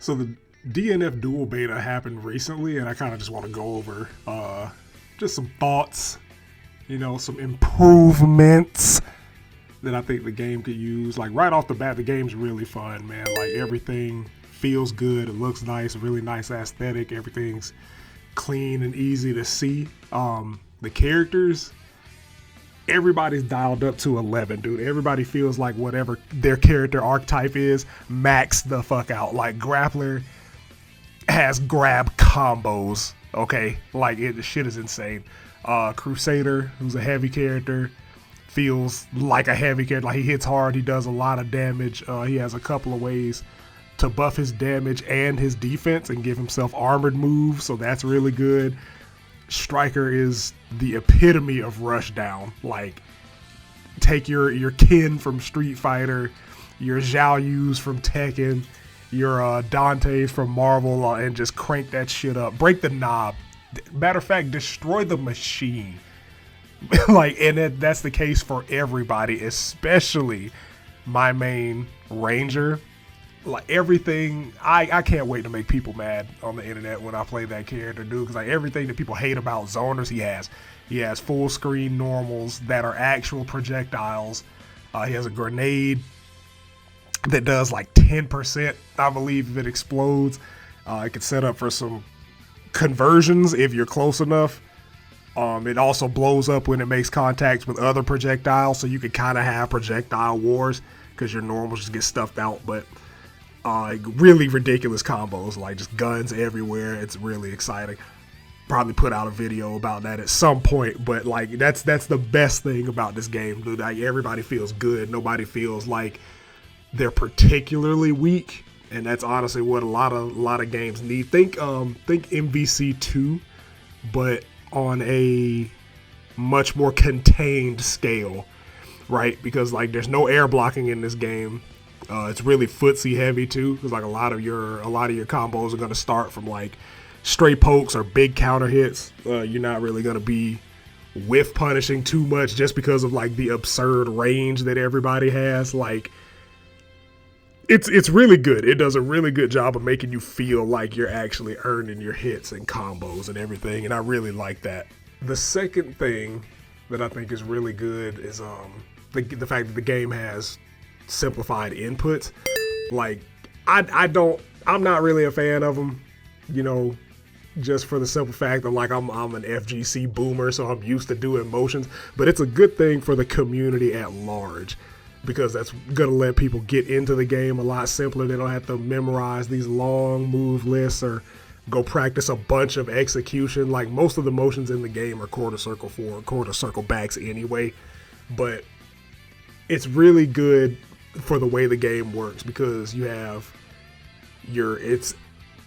So the Dnfduel beta happened recently, and I kind of just want to go over just some thoughts, some improvements that I think the game could use. Like right off the bat, the game's really fun, man. Like everything feels good, it looks nice, really nice aesthetic, everything's clean and easy to see. The characters, everybody's dialed up to 11, dude. Everybody feels like whatever their character archetype is, max the fuck out. Like Grappler has grab combos, okay? Like the shit is insane. Crusader, who's a heavy character, feels like a heavy character. Like he hits hard, he does a lot of damage. He has a couple of ways to buff his damage and his defense and give himself armored moves, so that's really good. Striker is the epitome of rushdown. Like, take your Ken from Street Fighter, your Zhao Yus from Tekken, your Dante's from Marvel, and just crank that shit up. Break the knob. Matter of fact, destroy the machine. And that's the case for everybody, especially my main Ranger. Like everything, I can't wait to make people mad on the internet when I play that character, dude. Because like everything that people hate about zoners, he has full screen normals that are actual projectiles. He has a grenade that does like 10%, I believe, if it explodes. It can set up for some conversions if you're close enough. It also blows up when it makes contacts with other projectiles, so you can kind of have projectile wars because your normals just get stuffed out, but. Really ridiculous combos, like just guns everywhere. It's really exciting. Probably put out a video about that at some point, but like that's the best thing about this game, dude. Like everybody feels good. Nobody feels like they're particularly weak, and that's honestly what a lot of games need. Think MVC2, but on a much more contained scale, right? Because like there's no air blocking in this game. It's really footsie heavy too, because like a lot of your combos are going to start from like straight pokes or big counter hits. You're not really going to be whiff punishing too much just because of like the absurd range that everybody has. Like it's really good. It does a really good job of making you feel like you're actually earning your hits and combos and everything, and I really like that. The second thing that I think is really good is the fact that the game has simplified inputs. Like I'm not really a fan of them, just for the simple fact that like I'm an FGC boomer, so I'm used to doing motions, but it's a good thing for the community at large because that's gonna let people get into the game a lot simpler. They don't have to memorize these long move lists or go practice a bunch of execution. Like most of the motions in the game are quarter circle forward, quarter circle backs anyway, but it's really good for the way the game works because you have it's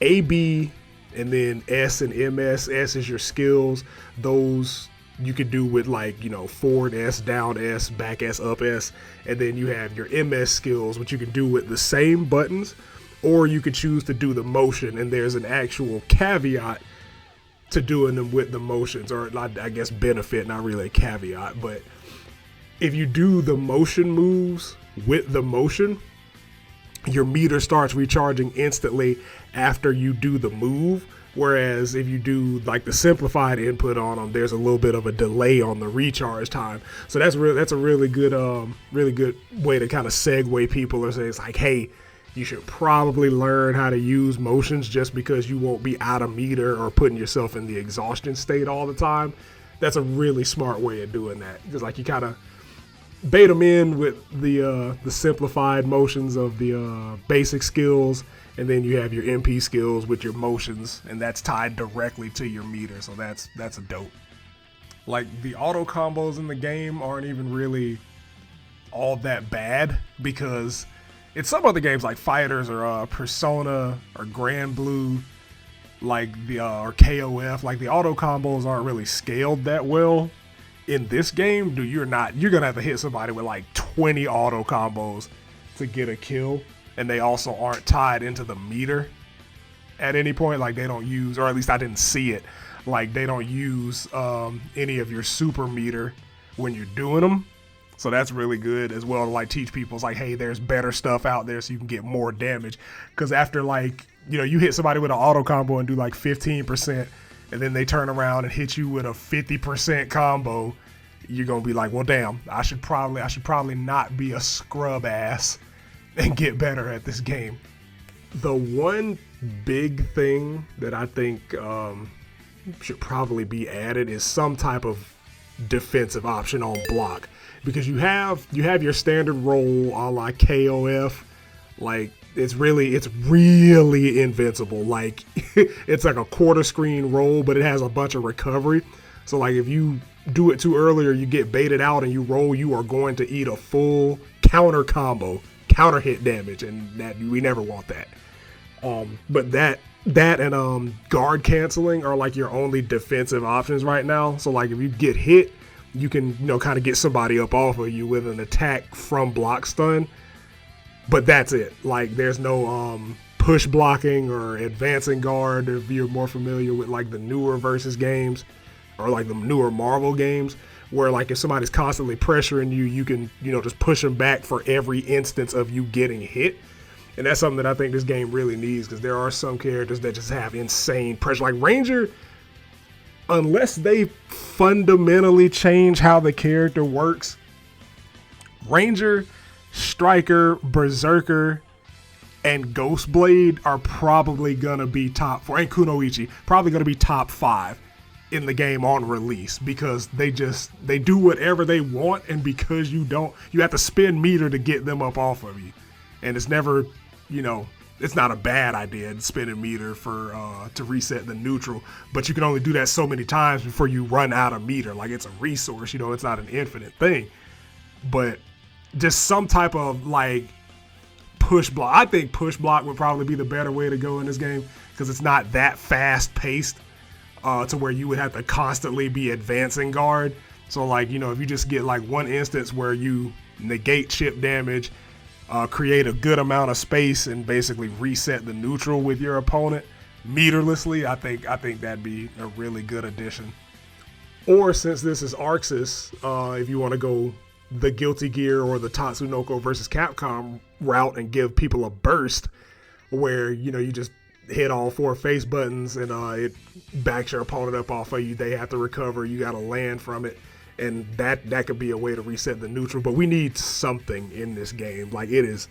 A, B, and then S and MS. S is your skills. Those you can do with like, forward S, down S, back S, up S. And then you have your MS skills, which you can do with the same buttons, or you could choose to do the motion. And there's an actual caveat to doing them with the motions, or I guess benefit, not really a caveat, but if you do the motion moves with the motion, your meter starts recharging instantly after you do the move. Whereas if you do like the simplified input on them, there's a little bit of a delay on the recharge time. So that's a really good way to kind of segue people or say it's like, hey, you should probably learn how to use motions just because you won't be out of meter or putting yourself in the exhaustion state all the time. That's a really smart way of doing that, because like you kind of bait them in with the simplified motions of the basic skills, and then you have your MP skills with your motions, and that's tied directly to your meter. So that's a dope. Like the auto combos in the game aren't even really all that bad, because in some other games like Fighters or Persona or Grand Blue, like or KOF, like the auto combos aren't really scaled that well. In this game, dude, you're gonna have to hit somebody with like 20 auto combos to get a kill, and they also aren't tied into the meter at any point. Like they don't use, or at least I didn't see it, like they don't use any of your super meter when you're doing them. So that's really good as well to like teach people. It's like, hey, there's better stuff out there so you can get more damage. Because after like, you know, you hit somebody with an auto combo and do like 15%, and then they turn around and hit you with a 50% combo, you're gonna be like, well, damn, I should probably not be a scrub ass and get better at this game. The one big thing that I think should probably be added is some type of defensive option on block, because you have your standard roll a la KOF, like it's really invincible. Like it's like a quarter screen roll, but it has a bunch of recovery. So like if you do it too early or you get baited out and you roll, you are going to eat a full counter combo, counter hit damage, and that we never want that. But that and guard canceling are like your only defensive options right now. So like if you get hit, you can, you know, kind of get somebody up off of you with an attack from block stun. But that's it. Like there's no push blocking or advancing guard. If you're more familiar with like the newer versus games or like the newer Marvel games, where like if somebody's constantly pressuring you, you can, you know, just push them back for every instance of you getting hit. And that's something that I think this game really needs, because there are some characters that just have insane pressure. Like Ranger, unless they fundamentally change how the character works, Ranger, Striker, Berserker, and Ghostblade are probably going to be top 4, and Kunoichi, probably going to be top 5 in the game on release, because they do whatever they want, and because you have to spend meter to get them up off of you. And it's never, you know, it's not a bad idea to spend a meter for to reset the neutral, but you can only do that so many times before you run out of meter. Like it's a resource, you know, it's not an infinite thing. But just some type of like push block. I think push block would probably be the better way to go in this game, because it's not that fast paced to where you would have to constantly be advancing guard. So like, you know, if you just get like one instance where you negate chip damage, create a good amount of space and basically reset the neutral with your opponent meterlessly, I think that'd be a really good addition. Or since this is Arxis, if you want to go the Guilty Gear or the Tatsunoko versus Capcom route and give people a burst where, you know, you just hit all 4 face buttons and it backs your opponent up off of you, they have to recover, you got to land from it. And that could be a way to reset the neutral. But we need something in this game. Like, it is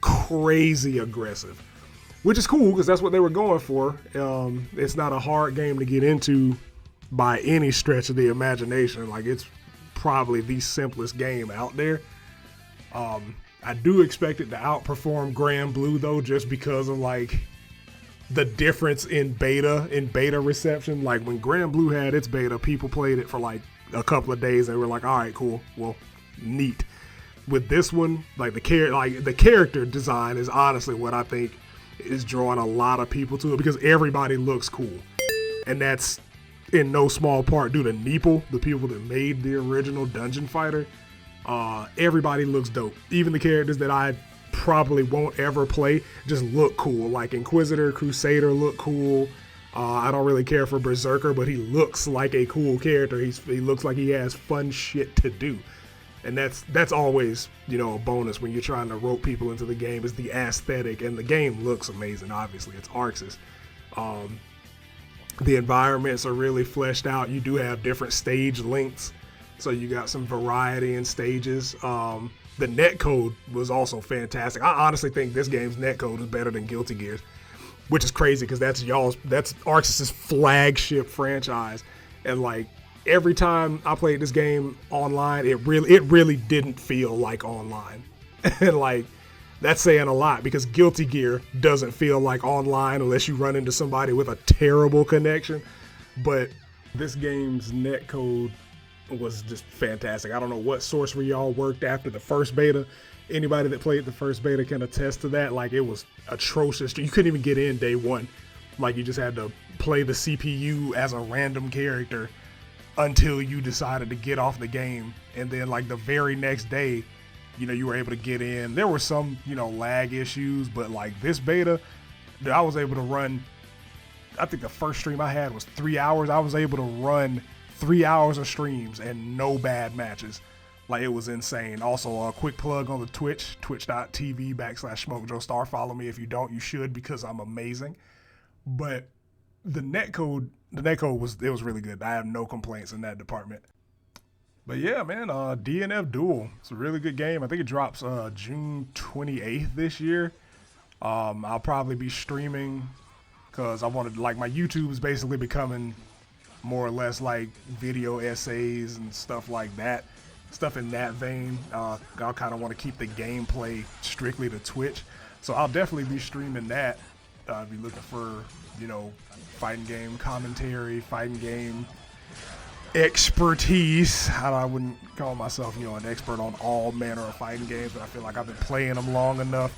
crazy aggressive, which is cool because that's what they were going for. It's not a hard game to get into by any stretch of the imagination. Like, it's probably the simplest game out there. I do expect it to outperform Grand Blue, though, just because of, like, the difference in beta reception. Like, when Grand Blue had its beta, people played it for, like, a couple of days. They were like, all right, cool, well, neat. With this one, like the character design is honestly what I think is drawing a lot of people to it, because everybody looks cool, and that's in no small part due to Neeple, the people that made the original Dungeon Fighter. Everybody looks dope. Even the characters that I probably won't ever play just look cool. Like Inquisitor, Crusader look cool. I don't really care for Berserker, but he looks like a cool character. He looks like he has fun shit to do. And that's always, you know, a bonus when you're trying to rope people into the game, is the aesthetic. And the game looks amazing, obviously. It's Arxis. The environments are really fleshed out. You do have different stage lengths, so you got some variety in stages. The netcode was also fantastic. I honestly think this game's netcode is better than Guilty Gear's, which is crazy because that's Arxis' flagship franchise. And like every time I played this game online, it really didn't feel like online. And like that's saying a lot, because Guilty Gear doesn't feel like online unless you run into somebody with a terrible connection. But this game's netcode was just fantastic. I don't know what sorcery y'all worked after the first beta. Anybody that played the first beta can attest to that. Like, it was atrocious. You couldn't even get in day one. Like, you just had to play the CPU as a random character until you decided to get off the game. And then, like, the very next day, you know, you were able to get in. There were some, you know, lag issues, but, like, this beta, I was able to run, I think the first stream I had was 3 hours. I was able to run 3 hours of streams and no bad matches. Like, it was insane. Also, a quick plug on the Twitch, twitch.tv/shmokejoestar. Follow me. If you don't, you should, because I'm amazing. But the netcode was really good. I have no complaints in that department. But yeah, man, Dnfduel. It's a really good game. I think it drops June 28th this year. I'll probably be streaming because I wanted, like, my YouTube is basically becoming more or less like video essays and stuff like that. Stuff in that vein. I'll kind of want to keep the gameplay strictly to Twitch. So I'll definitely be streaming that. Be looking for, you know, fighting game commentary, fighting game expertise. I wouldn't call myself, you know, an expert on all manner of fighting games, but I feel like I've been playing them long enough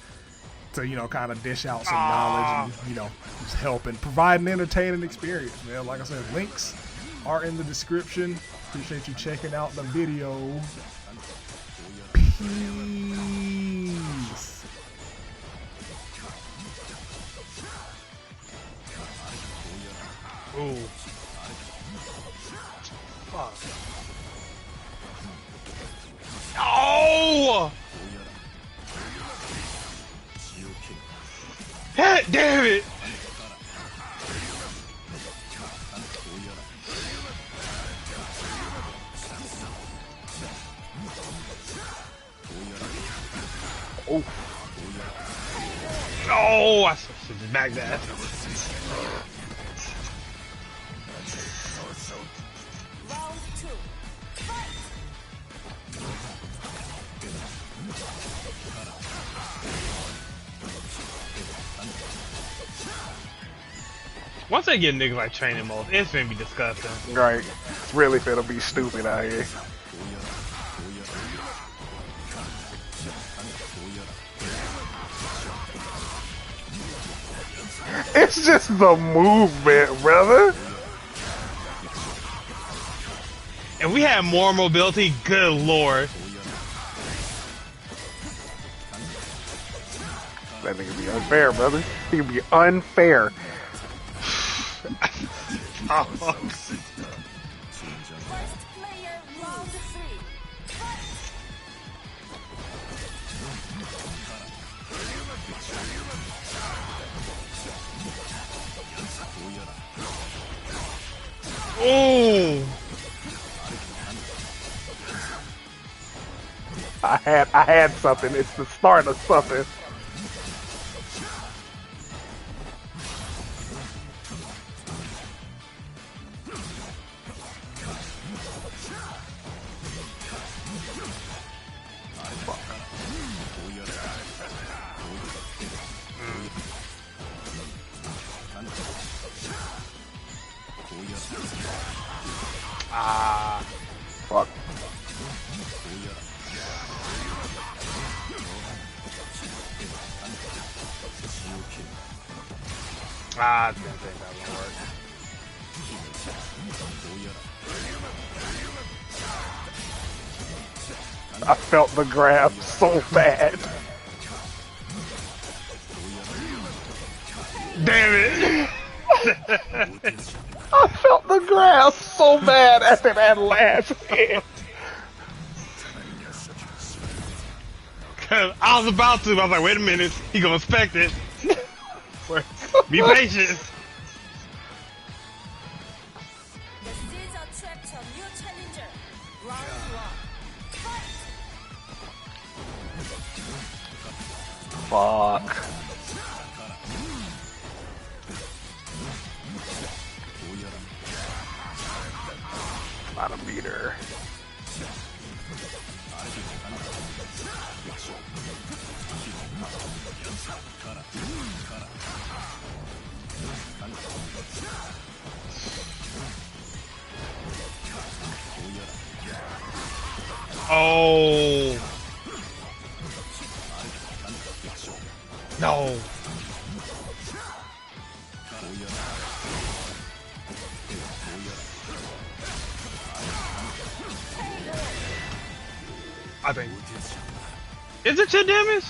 to, you know, kind of dish out some knowledge and, you know, just help and provide an entertaining experience, man. Like I said, links are in the description. Appreciate you checking out the video. Peace. Ooh. Fuck. Oh! God damn it! Oh! Oh! I should just back that. Once they get niggas like training modes, it's gonna be disgusting. Right. It's really finna be stupid out here. It's just the movement, brother. If we had more mobility, good lord. That nigga be unfair, brother. He can be unfair. Oh. Oh. I had something. It's the start of something. Ah. Fuck. Ah, I didn't think that would work. I felt the grab so bad. Damn it! I felt the grab so bad after that last hit. Cause I was about to, but I was like, wait a minute, he gonna inspect it. Be patient. Fuck. Not a meter. Oh. No. I think. Is it your damage?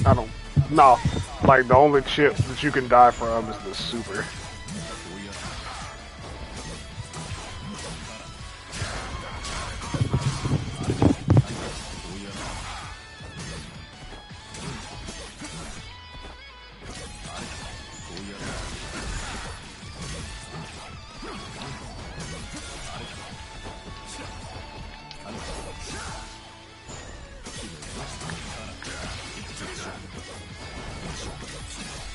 I don't. No. Like, the only chip that you can die from is the super.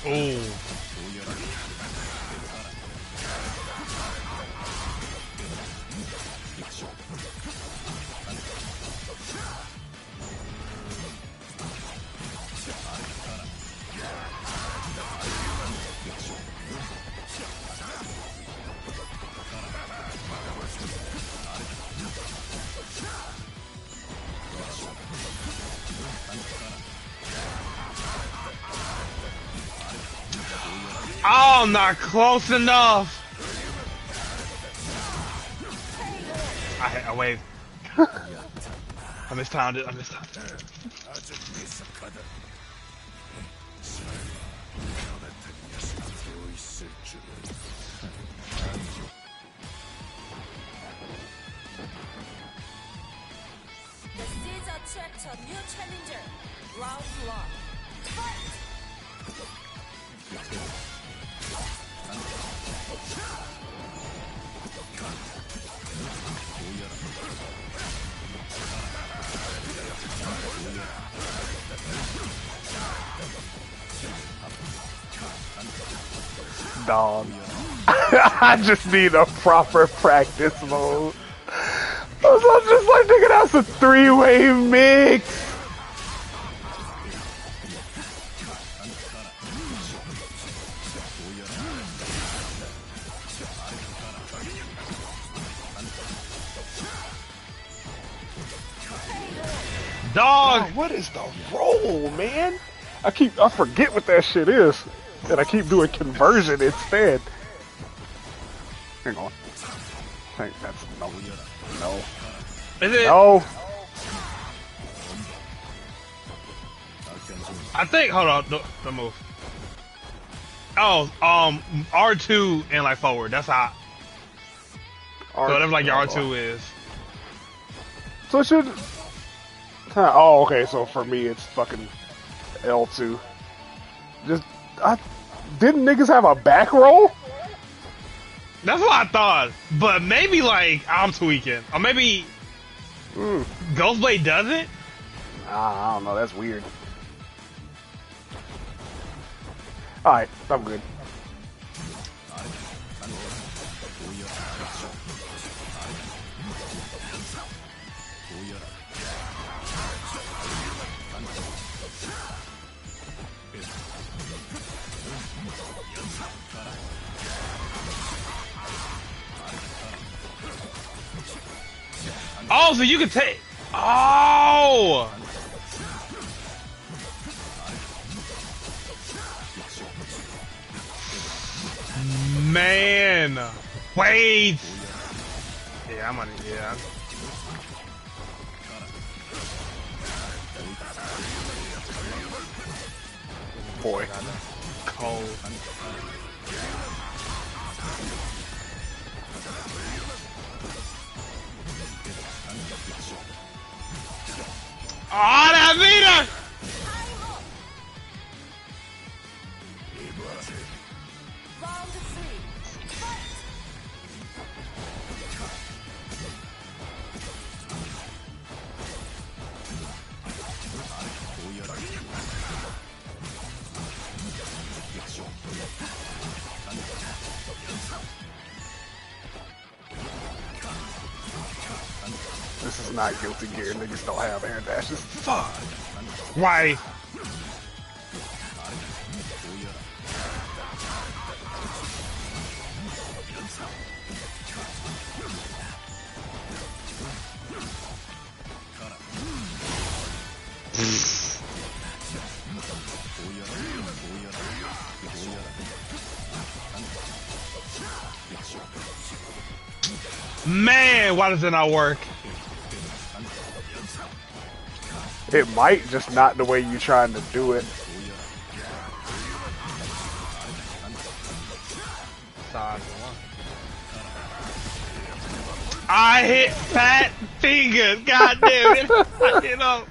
Oh. Oh, not close enough. I waved. I mistimed it. I mistimed it. The seeds attract a new challenger. Round one. Fight! Dog. I just need a proper practice mode. I'm just like, nigga, that's a three-way mix. Dog. Oh, what is the roll, man? I forget what that shit is, and I keep doing conversion instead. Hang on. I think that's no. Is it? No. I think. Hold on. Don't move. Oh, R2 and like forward. That's how. So whatever like your R2 is. So it should. Oh, okay. So for me, it's fucking L2. Didn't niggas have a back roll? That's what I thought. But maybe like I'm tweaking, or maybe Ghostblade does it. I don't know. That's weird. All right, I'm good. Oh, so you can take. Oh. Man. Wait. Yeah, I'm on it. Yeah. Boy. Cold. Oh, that meter! Round three. Fight! This is not Guilty Gear. Niggas don't have air dashes. Fuck. Why? Man, why does it not work? It might, just not the way you're trying to do it. I hit fat fingers. God damn it! I hit up.